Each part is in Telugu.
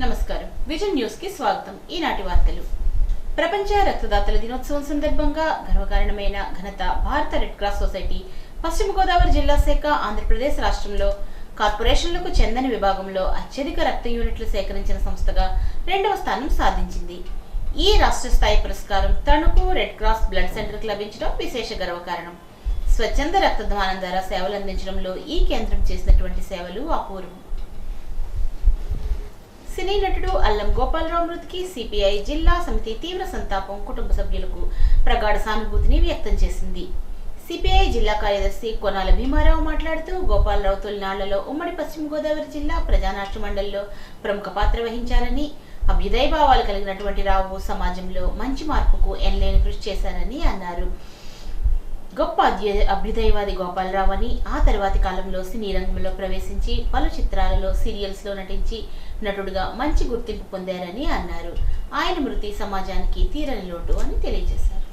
నమస్కారం విజన్ న్యూస్ కి స్వాగతం. ఈనాటి వార్తలు. ప్రపంచ రక్తదాతల దినోత్సవం సందర్భంగా గర్వకారణమైన ఘనత భారత రెడ్ క్రాస్ సొసైటీ పశ్చిమ గోదావరి జిల్లా శాఖ ఆంధ్రప్రదేశ్ రాష్ట్రంలో కార్పొరేషన్లకు చెందని విభాగంలో అత్యధిక రక్త యూనిట్లు సేకరించిన సంస్థగా 2వ స్థానం సాధించింది. ఈ రాష్ట్ర స్థాయి పురస్కారం తణుకు రెడ్ క్రాస్ బ్లడ్ సెంటర్కు లభించడం విశేష గర్వకారణం. స్వచ్ఛంద రక్తదానం ద్వారా సేవలు అందించడంలో ఈ కేంద్రం చేసినటువంటి సేవలు అపూర్వం. సినీ నటుడు అల్లం గోపాలరావు మృతికి సిపిఐ జిల్లా సమితి తీవ్ర సంతాపం, కుటుంబ సభ్యులకు ప్రగాఢ సానుభూతిని వ్యక్తం చేసింది. సిపిఐ జిల్లా కార్యదర్శి కొనాల భీమారావు మాట్లాడుతూ, గోపాలరావు తొలినాళ్లలో ఉమ్మడి పశ్చిమ గోదావరి జిల్లా ప్రజానాట్య మండలిలో ప్రముఖ పాత్ర వహించారని, అభ్యుదయ భావాలు కలిగినటువంటి రావు సమాజంలో మంచి మార్పుకు ఎనలేని కృషి చేశారని అన్నారు. గొప్ప అభ్యుదయవాది గోపాలరావు అని, ఆ తర్వాతి కాలంలో సినీ రంగంలో ప్రవేశించి పలు చిత్రాలలో సీరియల్స్ లో నటించి నటుడుగా మంచి గుర్తింపు పొందారని అన్నారు. ఆయన మృతి సమాజానికి తీరని లోటు అని తెలియజేశారు.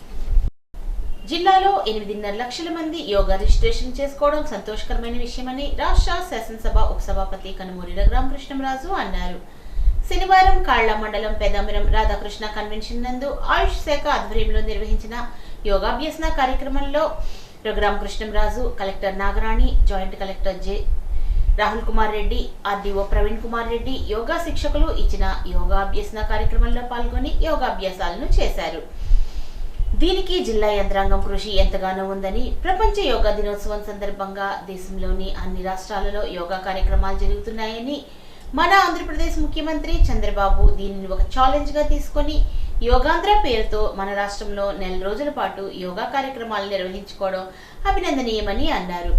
జిల్లాలో 8.5 లక్షల మంది యోగా రిజిస్ట్రేషన్ చేసుకోవడం సంతోషకరమైన విషయమని రాష్ట్ర శాసనసభ ఉపసభాపతి కనుమూరి రఘురామకృష్ణంరాజు అన్నారు. శనివారం కాళ్ల మండలం పెదామిరం రాధాకృష్ణ కన్వెన్షన్ నందు ఆయుష్ శాఖ ఆధ్వర్యంలో నిర్వహించిన యోగాభ్యసన కార్యక్రమంలో Raghuramakrishnamraju, collector Nagarani, joint collector J Rahul Kumar Reddy, RDO Praveen Kumar Reddy yoga శిక్షకులు ఇచ్చిన యోగాభ్యసన కార్యక్రమంలో పాల్గొని యోగాభ్యాసాలను చేశారు. దీనికి జిల్లా యంత్రాంగం కృషి ఎంతగానో ఉందని, ప్రపంచ యోగా దినోత్సవం సందర్భంగా దేశంలోని అన్ని రాష్ట్రాలలో యోగా కార్యక్రమాలు జరుగుతున్నాయని, మన ఆంధ్రప్రదేశ్ ముఖ్యమంత్రి చంద్రబాబు దీనిని ఒక ఛాలెంజ్ గా తీసుకొని యోగాంధ్ర పేరుతో మన రాష్ట్రంలో 4 రోజుల పాటు యోగా కార్యక్రమాలు నిర్వహించుకోవడం అభినందనీయమని అన్నారు.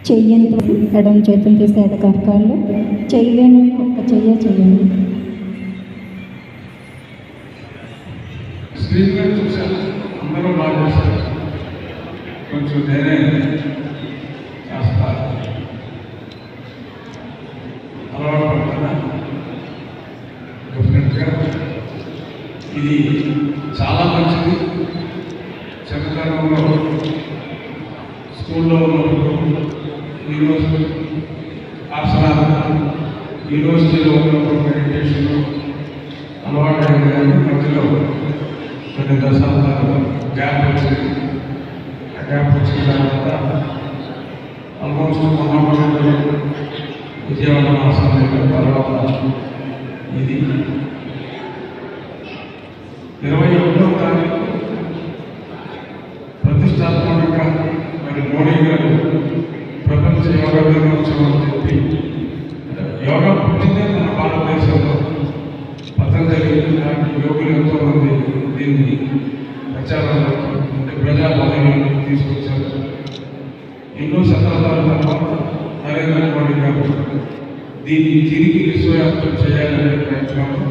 చెయ్యంతో ఎడం చేతులు తీసే ఎడకరకాళ్ళు, చెయ్యలేని ఒక్క చెయ్యండి. స్క్రీన్లో చూశాను, అందరూ బాగా చేశారు. కొంచెం నేనే కాస్త అలవాటు పడుతున్నా. డెఫినెట్గా ఇది చాలా మంచిది. చిన్నతనంలో స్కూల్లో ఉన్నప్పుడు ఈరోజు ఆసనాలు, యూనివర్సిటీలో ఉన్నప్పుడు మెడిటేషన్ అలవాటు అయింది. కానీ మధ్యలో కొన్ని దశాబ్దాలు గ్యాప్ వచ్చింది. ఆ గ్యాప్ వచ్చిన తర్వాత ఆల్మోస్ట్ మొన్న విజయవాడ ఆసనం తర్వాత ఇది 21వ తారీఖు ప్రతిష్టాత్మకంగా మరి మోడీ గారు ప్రపంచ యోగా దినోత్సవం చెప్పి, యోగా పుట్టిందే మన భారతదేశంలో. పతంజలి లాంటి యోగులు ఎంతోమంది దీన్ని ప్రచారంలోకి, ప్రజాభవనంలోకి తీసుకొచ్చారు. ఎన్నో శతాబ్దాల తర్వాత నరేంద్ర మోడీ గారు దీన్ని తిరిగి విశ్వవ్యాప్తం చేయాలనే ప్రయత్నంలో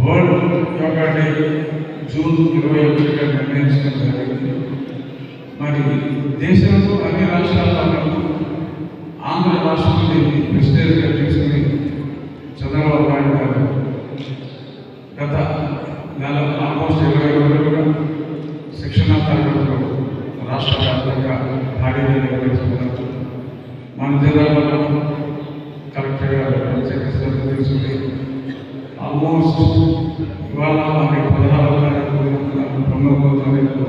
వరల్డ్ యోగా డే జూన్ 21గా నిర్ణయించడం జరిగింది. మరి దేశంలో అన్ని రాష్ట్రాల్లో ఆంధ్ర రాష్ట్రం దీన్ని ప్రెసిడెంట్గా తీసుకుని చంద్రబాబు నాయుడు గారు గత నెల ఆల్మోస్ట్ 20 రోజులుగా శిక్షణా తరగతులు రాష్ట్ర వ్యాప్తంగా భారీగా నిర్వహిస్తున్నారు. మన జిల్లాలో కలెక్టర్ గారు ప్రత్యేక శ్రద్ధ తీసుకుని ఆల్మోస్ట్ ఇవాళ మనకి 16వ తారీఖు 19వ తారీఖు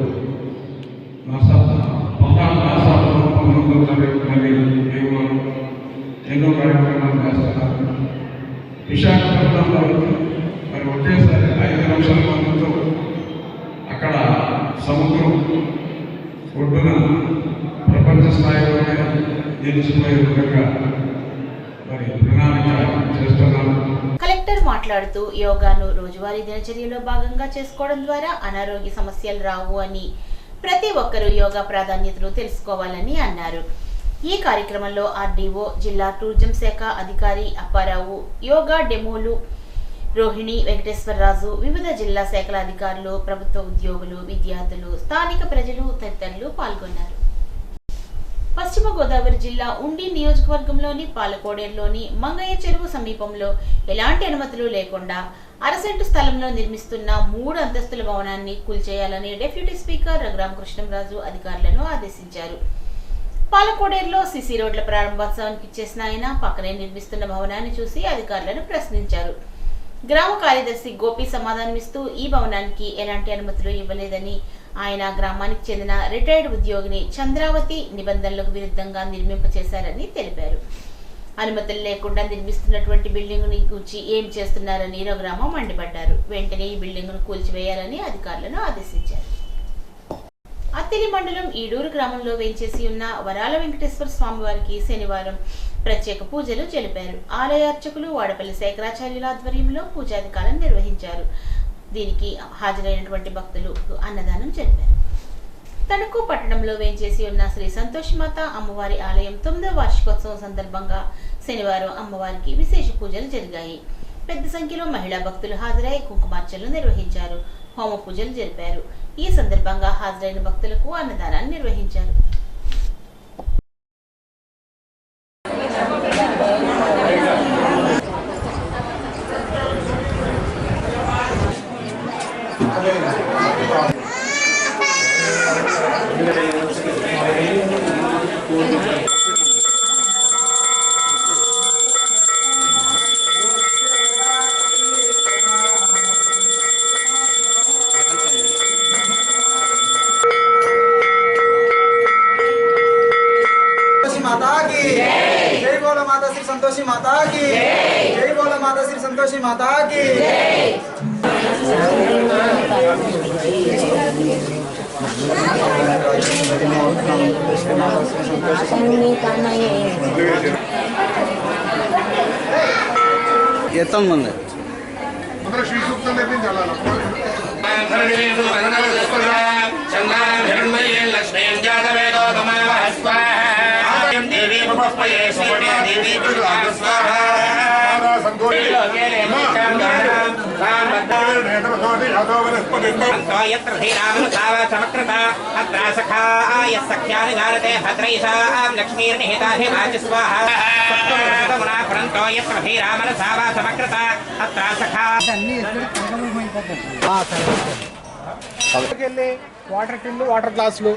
19వ తారీఖు మళ్ళీ మేము ఎన్నో కార్యక్రమాలు చేస్తున్నారు. విశాఖపట్నంలో మరి ఒకేసారి 5 లక్షల మందితో అక్కడ సముద్రం ఒడ్డున ప్రపంచ స్థాయిలోనే నిలిచిపోయే విధంగా మరి ప్రణాళిక చేస్తున్నారు. కలెక్టర్ మాట్లాడుతూ, యోగాను రోజువారీ దినచర్యలో భాగంగా చేసుకోవడం ద్వారా అనారోగ్య సమస్యలు రావు అని, ప్రతి ఒక్కరూ యోగా ప్రాధాన్యతను తెలుసుకోవాలని అన్నారు. ఈ కార్యక్రమంలో ఆర్డీఓ, జిల్లా టూరిజం శాఖ అధికారి అప్పారావు, యోగా డెమోలు రోహిణి, వెంకటేశ్వరరాజు, వివిధ జిల్లా శాఖల అధికారులు, ప్రభుత్వ ఉద్యోగులు, విద్యార్థులు, స్థానిక ప్రజలు తదితరులు పాల్గొన్నారు. పశ్చిమ గోదావరి జిల్లా ఉండి నియోజకవర్గంలోని పాలకోడేరులోని మంగయ్య చెరువు సమీపంలో ఎలాంటి అనుమతులు లేకుండా అరసెంటు స్థలంలో నిర్మిస్తున్న 3 అంతస్తుల భవనాన్ని కూల్చేయాలని డిప్యూటీ స్పీకర్ రఘురామకృష్ణంరాజు అధికారులను ఆదేశించారు. పాలకోడేరులో సిసి రోడ్ల ప్రారంభోత్సవానికి ఇచ్చేసిన ఆయన పక్కనే నిర్మిస్తున్న భవనాన్ని చూసి అధికారులను ప్రశ్నించారు. గ్రామ కార్యదర్శి గోపి సమాధానమిస్తూ ఈ భవనానికి ఎలాంటి అనుమతులు ఇవ్వలేదని, ఆయన గ్రామానికి చెందిన రిటైర్డ్ ఉద్యోగిని చంద్రావతి నిబంధనలకు విరుద్ధంగా నిర్మింపచేశారని తెలిపారు. అనుమతులు లేకుండా నిర్మిస్తున్నటువంటి బిల్డింగ్ గురించి ఏం చేస్తున్నారని రఘురామ మండిపడ్డారు. వెంటనే ఈ బిల్డింగ్ ను కూల్చివేయాలని అధికారులను ఆదేశించారు. అత్తిలి మండలం ఈడూరు గ్రామంలో వేంచేసి ఉన్న వరాల వెంకటేశ్వర స్వామి వారికి శనివారం ప్రత్యేక పూజలు జరిపారు. ఆలయ అర్చకులు వాడపల్లి శేఖరాచార్యుల ఆధ్వర్యంలో పూజాధికారులను నిర్వహించారు. దీనికి హాజరైనటువంటి భక్తులు అన్నదానం జరిపారు. తణుకు పట్టణంలో వేంచేసి ఉన్న శ్రీ సంతోషిమాత అమ్మవారి ఆలయం 9వ వార్షికోత్సవం సందర్భంగా శనివారం అమ్మవారికి విశేష పూజలు జరిగాయి. పెద్ద సంఖ్యలో మహిళా భక్తులు హాజరై కుంకుమార్చనలు నిర్వహించారు, హోమ పూజలు జరిపారు. ఈ సందర్భంగా హాజరైన భక్తులకు అన్నదానాన్ని నిర్వహించారు. माता की जय बोलो माता श्री संतोषी माता की जय बोलो माता श्री संतोषी माता की ఎత్తమంది శ్రీ సూక్తం నేర్పించాలి వాటర్ టిన్లు, వాటర్ గ్లాసులు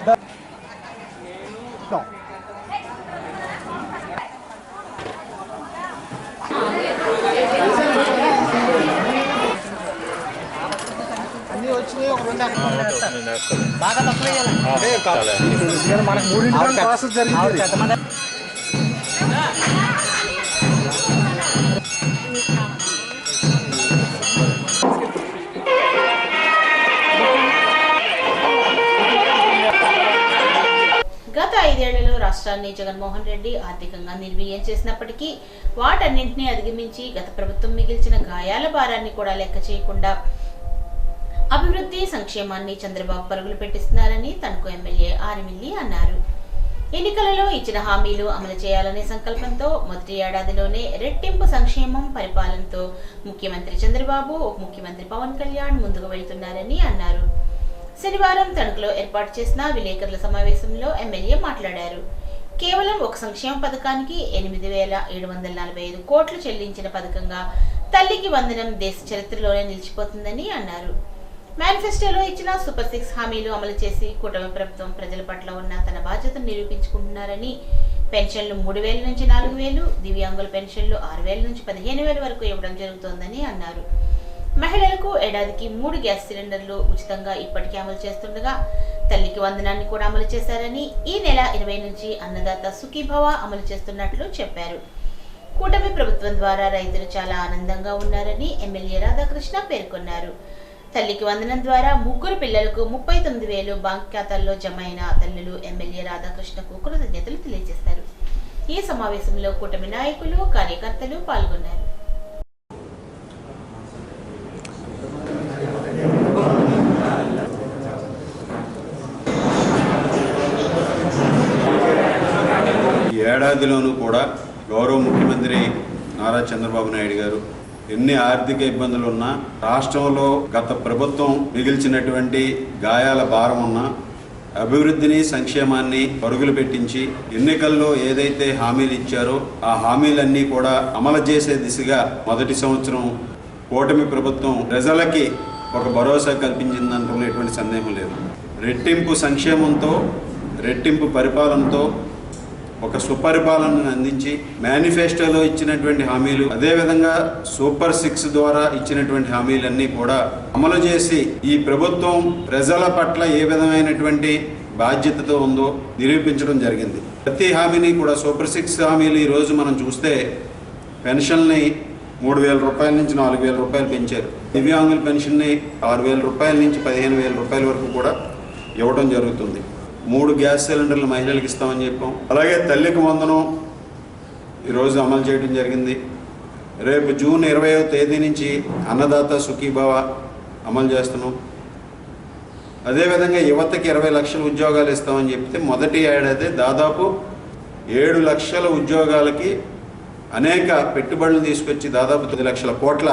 అన్ని వచ్చినాయి. ఒక 2 బాగా తక్కువ మనకు 3 ప్రాసెస్ జరిగింది. గత 5 ఏళ్లలో రాష్ట్రాన్ని జగన్మోహన్ రెడ్డి ఆర్థికంగా నిర్వీర్యం చేసినప్పటికీ వాటన్నింటినీ అధిగమించి గత ప్రభుత్వం మిగిల్చిన గాయాల భారాన్ని కూడా లెక్క చేయకుండా అభివృద్ధి సంక్షేమాన్ని చంద్రబాబు పరుగులు పెట్టిస్తున్నారని తణుకు ఎమ్మెల్యే ఆరిమిల్లి అన్నారు. ఎన్నికలలో ఇచ్చిన హామీలు అమలు చేయాలనే సంకల్పంతో మొదటి ఏడాదిలోనే రెట్టింపు సంక్షేమం పరిపాలనతో ముఖ్యమంత్రి చంద్రబాబు, ఉప ముఖ్యమంత్రి పవన్ కళ్యాణ్ ముందుకు వెళ్తున్నారని అన్నారు. శనివారం తణుకులో ఏర్పాటు చేసిన విలేకరుల సమావేశంలో ఎమ్మెల్యే మాట్లాడారు. కేవలం ఒక సంక్షేమ పథకానికి 8,745 కోట్లు చెల్లించిన పథకంగా తల్లికి వందనం దేశ చరిత్రలోనే నిలిచిపోతుందని అన్నారు. మేనిఫెస్టోలో ఇచ్చిన సూపర్ 6 హామీలు అమలు చేసి కూటమి ప్రభుత్వం ప్రజల పట్ల ఉన్న తన బాధ్యతను నిరూపించుకుంటున్నారని, పెన్షన్లు 3,000 నుంచి 4,000, దివ్యాంగుల పెన్షన్లు 6,000 నుంచి 15,000 వరకు ఇవ్వడం జరుగుతోందని అన్నారు. మహిళలకు ఏడాదికి 3 గ్యాస్ సిలిండర్లు ఉచితంగా ఇప్పటికే అమలు చేస్తుండగా తల్లికి వందనాన్ని కూడా అమలు చేశారని, ఈ నెల 20 నుంచి అన్నదాత సుఖీభవ అమలు చేస్తున్నట్లు చెప్పారు. కూటమి ప్రభుత్వం ద్వారా రైతులు చాలా ఆనందంగా ఉన్నారని ఎమ్మెల్యే రాధాకృష్ణ పేర్కొన్నారు. తల్లికి వందనం ద్వారా 3 పిల్లలకు 39,000 బ్యాంక్ ఖాతాల్లో జమ అయిన తల్లులు ఎమ్మెల్యే రాధాకృష్ణకు కృతజ్ఞతలు తెలియజేశారు. ఈ సమావేశంలో కూటమి నాయకులు, కార్యకర్తలు పాల్గొన్నారు. ఏడాదిలోనూ కూడా గౌరవ ముఖ్యమంత్రి నారా చంద్రబాబు నాయుడు గారు ఎన్ని ఆర్థిక ఇబ్బందులు ఉన్నా, రాష్ట్రంలో గత ప్రభుత్వం మిగిల్చినటువంటి గాయాల భారం ఉన్నా అభివృద్ధిని సంక్షేమాన్ని పరుగులు పెట్టించి ఎన్నికల్లో ఏదైతే హామీలు ఇచ్చారో ఆ హామీలన్నీ కూడా అమలు చేసే దిశగా మొదటి సంవత్సరం కూటమి ప్రభుత్వం ప్రజలకి ఒక భరోసా కల్పించిందంటూ ఎటువంటి సందేహం లేదు. రెట్టింపు సంక్షేమంతో, రెట్టింపు పరిపాలనతో ఒక సుపరిపాలనను అందించి మేనిఫెస్టోలో ఇచ్చినటువంటి హామీలు, అదేవిధంగా సూపర్ 6 ద్వారా ఇచ్చినటువంటి హామీలన్నీ కూడా అమలు చేసి ఈ ప్రభుత్వం ప్రజల పట్ల ఏ విధమైనటువంటి బాధ్యతతో ఉందో నిరూపించడం జరిగింది. ప్రతి హామీని కూడా సూపర్ 6 హామీలు ఈరోజు మనం చూస్తే పెన్షన్ని 3,000 రూపాయల నుంచి 4,000 రూపాయలు పెంచారు. దివ్యాంగుల పెన్షన్ని 6,000 రూపాయల నుంచి 15,000 రూపాయల వరకు కూడా ఇవ్వడం జరుగుతుంది. 3 గ్యాస్ సిలిండర్లు మహిళలకు ఇస్తామని చెప్పాం. అలాగే తల్లికి వందనం ఈరోజు అమలు చేయడం జరిగింది. రేపు జూన్ 20వ తేదీ నుంచి అన్నదాత సుఖీభవ అమలు చేస్తున్నాం. అదేవిధంగా యువతకి 20 లక్షల ఉద్యోగాలు ఇస్తామని చెప్తే మొదటి ఏడాది దాదాపు 7 లక్షల ఉద్యోగాలకి అనేక పెట్టుబడులు తీసుకొచ్చి దాదాపు 10 లక్షల కోట్ల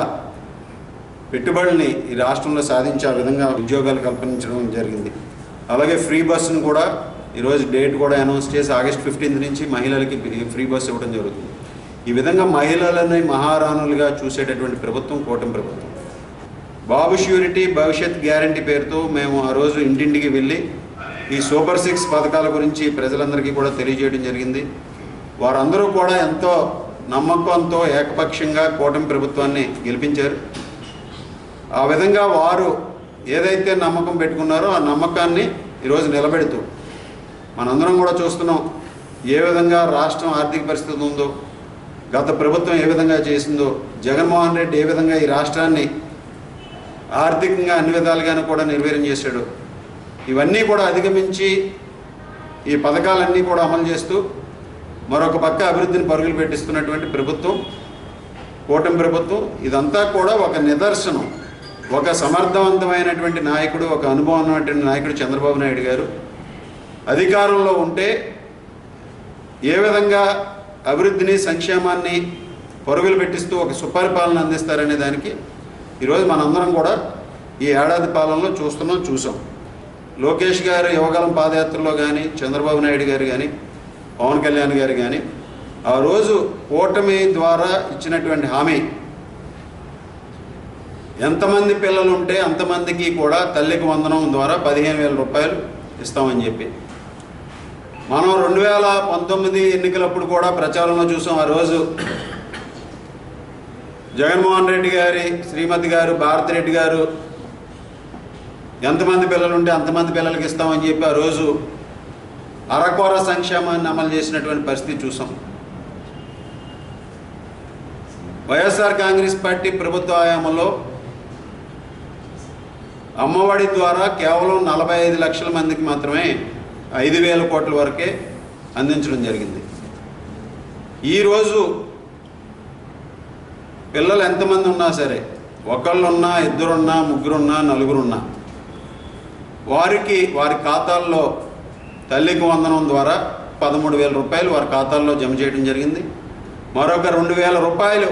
పెట్టుబడుల్ని ఈ రాష్ట్రంలో సాధించే విధంగా ఉద్యోగాలు కల్పించడం జరిగింది. అలాగే ఫ్రీ బస్సును కూడా ఈరోజు డేట్ కూడా అనౌన్స్ చేసి ఆగస్ట్ 15 నుంచి మహిళలకి ఫ్రీ బస్సు ఇవ్వడం జరుగుతుంది. ఈ విధంగా మహిళలని మహారాణులుగా చూసేటటువంటి ప్రభుత్వం కూటమి ప్రభుత్వం. బాబు ష్యూరిటీ భవిష్యత్ గ్యారంటీ పేరుతో మేము ఆ రోజు ఇంటింటికి వెళ్ళి ఈ సూపర్ 6 పథకాల గురించి ప్రజలందరికీ కూడా తెలియజేయడం జరిగింది. వారందరూ కూడా ఎంతో నమ్మకంతో ఏకపక్షంగా కూటమి ప్రభుత్వాన్ని గెలిపించారు. ఆ విధంగా వారు ఏదైతే నమ్మకం పెట్టుకున్నారో ఆ నమ్మకాన్ని ఈరోజు నిలబెడుతూ మనందరం కూడా చూస్తున్నాం ఏ విధంగా రాష్ట్రం ఆర్థిక పరిస్థితి ఉందో, గత ప్రభుత్వం ఏ విధంగా చేసిందో, జగన్మోహన్ రెడ్డి ఏ విధంగా ఈ రాష్ట్రాన్ని ఆర్థికంగా అన్ని విధాలుగాను కూడా నిర్వీర్యం చేశాడు. ఇవన్నీ కూడా అధిగమించి ఈ పథకాలన్నీ కూడా అమలు చేస్తూ మరొక పక్క అభివృద్ధిని పరుగులు పెట్టిస్తున్నటువంటి ప్రభుత్వం కూటమి ప్రభుత్వం. ఇదంతా కూడా ఒక నిదర్శనం. ఒక సమర్థవంతమైనటువంటి నాయకుడు, ఒక అనుభవం ఉన్నటువంటి నాయకుడు చంద్రబాబు నాయుడు గారు అధికారంలో ఉంటే ఏ విధంగా అభివృద్ధిని సంక్షేమాన్ని పరుగులు పెట్టిస్తూ ఒక సుపరిపాలన అందిస్తారనే దానికి ఈరోజు మనందరం కూడా ఈ ఏడాది పాలనలో చూసాం. లోకేష్ గారు యువగలం పాదయాత్రలో కానీ, చంద్రబాబు నాయుడు గారు కానీ, పవన్ కళ్యాణ్ గారు కానీ ఆ రోజు కూటమి ద్వారా ఇచ్చినటువంటి హామీ, ఎంతమంది పిల్లలు ఉంటే అంతమందికి కూడా తల్లికి వందనం ద్వారా 15,000 రూపాయలు ఇస్తామని చెప్పి మనం 2019 ఎన్నికలప్పుడు కూడా ప్రచారంలో చూసాం. ఆ రోజు జగన్మోహన్ రెడ్డి గారి శ్రీమతి గారు భారతిరెడ్డి గారు ఎంతమంది పిల్లలు ఉంటే అంతమంది పిల్లలకి ఇస్తామని చెప్పి ఆ రోజు అరకొర సంక్షేమాన్ని అమలు చేసినటువంటి పరిస్థితి చూసాం. వైఎస్ఆర్ కాంగ్రెస్ పార్టీ ప్రభుత్వ హయాంలో అమ్మఒడి ద్వారా కేవలం 45 లక్షల మందికి మాత్రమే 5,000 కోట్ల వరకే అందించడం జరిగింది. ఈరోజు పిల్లలు ఎంతమంది ఉన్నా సరే, ఒకళ్ళున్నా, ఇద్దరున్నా, ముగ్గురున్నా, నలుగురున్నా, వారికి వారి ఖాతాల్లో తల్లికి వందనం ద్వారా 13,000 రూపాయలు వారి ఖాతాల్లో జమ చేయడం జరిగింది. మరొక 2,000 రూపాయలు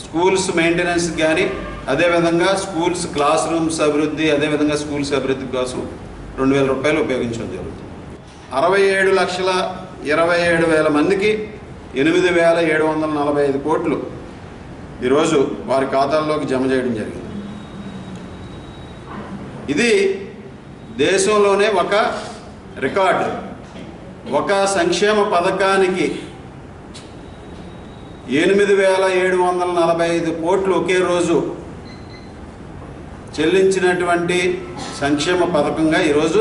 స్కూల్స్ మెయింటెనెన్స్ కానీ, అదేవిధంగా స్కూల్స్ క్లాస్ రూమ్స్ అభివృద్ధి, అదేవిధంగా స్కూల్స్ అభివృద్ధి కోసం 2,000 రూపాయలు ఉపయోగించడం జరుగుతుంది. 67,27,000 మందికి 8,745 కోట్లు ఈరోజు వారి ఖాతాల్లోకి జమ చేయడం జరిగింది. ఇది దేశంలోనే ఒక రికార్డు. ఒక సంక్షేమ పథకానికి 8,745 కోట్లు ఒకే రోజు చెల్లించినటువంటి సంక్షేమ పథకంగా ఈరోజు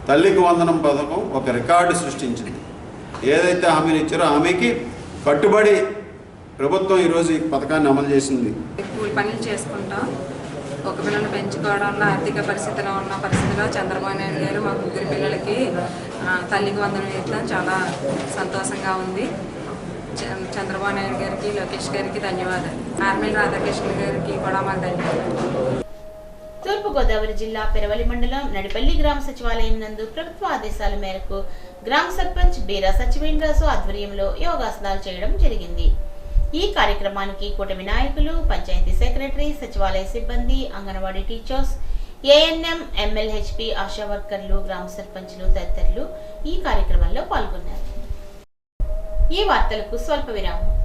తల్లికి వందనం పథకం ఒక రికార్డు సృష్టించింది. ఏదైతే హామీలు ఇచ్చారో హామీకి కట్టుబడి ప్రభుత్వం ఈరోజు ఈ పథకాన్ని అమలు చేసింది. కూలి పనులు చేసుకుంటాం. ఒక పిల్లలు పెంచుకోవడంలో ఆర్థిక పరిస్థితిలో ఉన్న పరిస్థితిలో చంద్రబాబు నాయుడు గారు మా ముగ్గురు పిల్లలకి తల్లికి వందనం ఇవ్వడం చాలా సంతోషంగా ఉంది. చంద్రబాబు నాయుడు గారికి, లోకేష్ గారికి ధన్యవాదాలు. ఆర్మీ రాధాకృష్ణ గారికి కూడా మాకు ధన్యవాదాలు. తూర్పుగోదావరి జిల్లా పెరవలి మండలం నడిపల్లి గ్రామ సచివాలయం నందు ప్రభుత్వ ఆదేశాల మేరకు గ్రామ సర్పంచ్ బీరా సచివేంద్రరాజు ఆధ్వర్యంలో యోగాసనాలు చేయడం జరిగింది. ఈ కార్యక్రమానికి కూటమి నాయకులు, పంచాయతీ సెక్రటరీ, సచివాలయ సిబ్బంది, anganwadi teachers, ANM, MLHP, ASHA వర్కర్లు, గ్రామ సర్పంచ్లు తదితరులు ఈ కార్యక్రమంలో పాల్గొన్నారు. ఈ వార్తలకు స్వల్ప విరామం.